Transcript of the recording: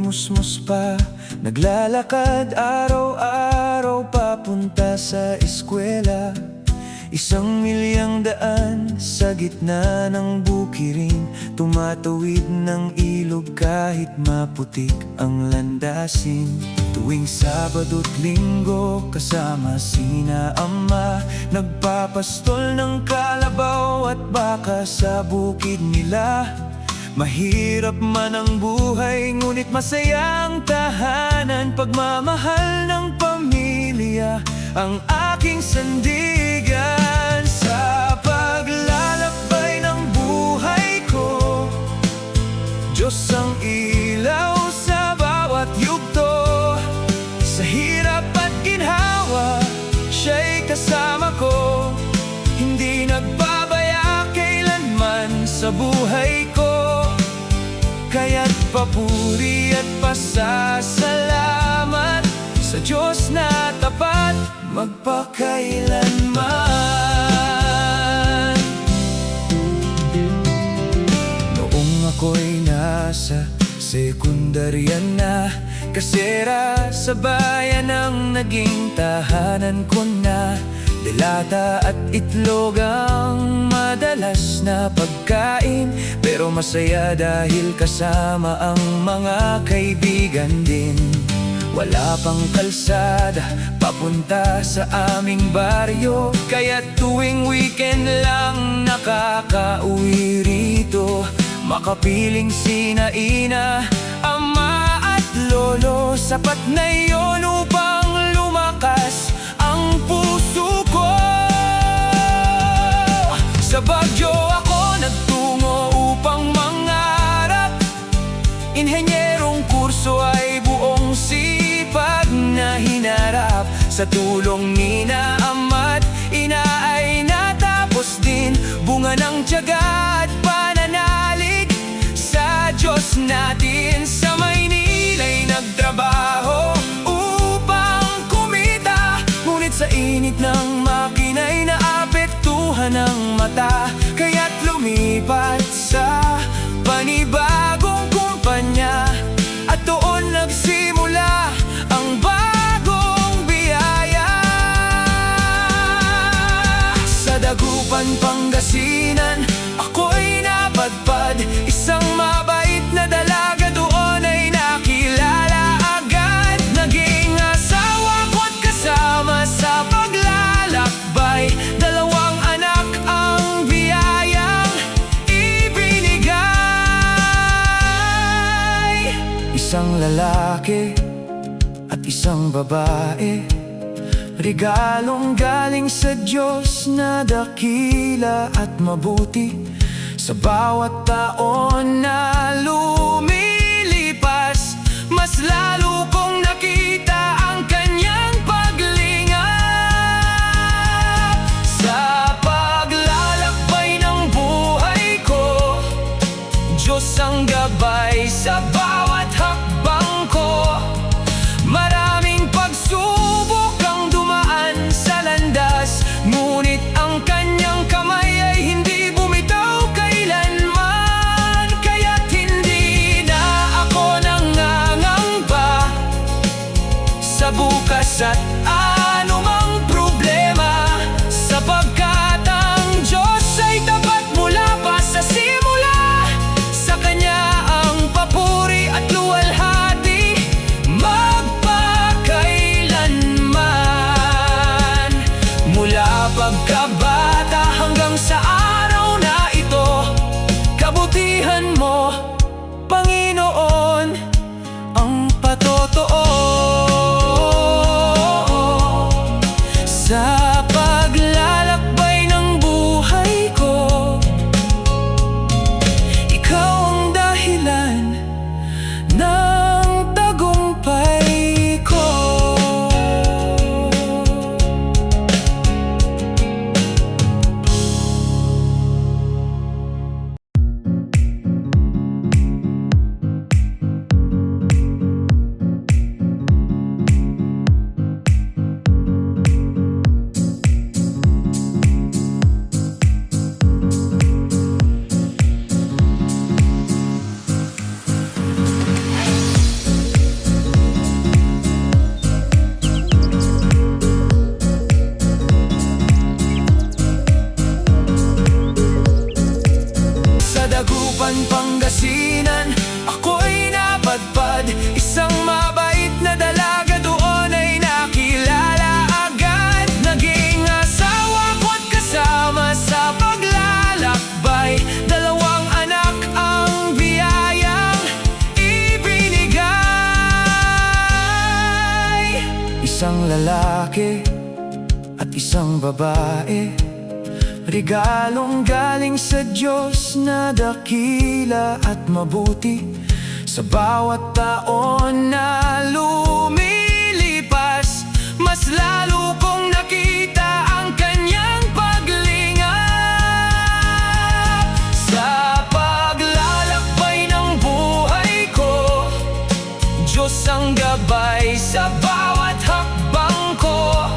musmus pa, naglalakad araw-araw papunta sa eskwela. 1,000,000 daan sa gitna ng bukirin, tumatawid ng ilog kahit maputik ang landasin. Tuwing Sabado't Linggo kasama sina ama, nagpapastol ng kalabaw at baka sa bukid nila. Mahirap man ang buhay, ngunit masaya ang tahanan. Pagmamahal ng pamilya ang aking sandigan. Sa paglalakbay ng buhay ko, Diyos ang ilaw sa bawat yugto. Sa hirap at ginhawa, siya'y kasama ko. Hindi nagbabaya kailanman sa buhay ko. Kaya't papuri at pasasalamat sa Diyos na tapat magpakailanman. Noong ako'y nasa sekundarya na, kasera sa bayan ang naging tahanan ko na. Delata at itlog ang madalas na pagkain, pero masaya dahil kasama ang mga kaibigan din. Wala pang kalsada papunta sa aming baryo, kaya tuwing weekend lang nakakauwi rito. Makapiling sina ina, ama at lolo, sapat na iyon upang lumakas ang puso ko. Sa Baguio ako nagtungo upang mangarap, inhenyerong kurso ay buong sipag na hinarap. Sa tulong ni na ama't ina ay natapos din, bunga ng tiyaga at pananalig sa Diyos natin. Sa Maynila'y nagtrabaho upang kumita, ngunit sa init ng makina'y naapektuhan ng mata. Kaya't lumipat sa panibagong kumpanya, at doon nagsimula ang bagong biyaya. Sa Dagupan, Pangasinan, ako'y napadpad. Isang mabait na dalaga doon ay nakilala agad. Naging asawa ko't kasama sa paglalakbay. 2 anak ang biyayang ibinigay. Isang lalaki at isang babae, regalong galing sa Diyos na dakila at mabuti. Sa bawat taon na lumilipas, mas lalo kong nakita ang kanyang paglingap. Sa paglalakbay ng buhay ko, Diyos ang gabay sa bawat hakbang ko. Maraming pagsubok ang dumaan sa landas, ngunit ang kanyang kamay ay hindi bumitaw kailanman. Kaya't hindi na ako nangangamba sa bukas at anumang problema, sapagkat ang Diyos ay tapat mula pa sa simula. Sa Kanya ang papuri at luwalhati magpakailanman. Mula pagkabata hanggang sa araw na ito, kabutihan mo, Panginoon, ang patotoo. Isang lalaki at isang babae, regalong galing sa Diyos na dakila at mabuti. Sa bawat taon na lumilipas, mas lalo kong nakita ang kanyang paglingap. Sa paglalakbay ng buhay ko, Diyos ang gabay sa bawat hakbang ko.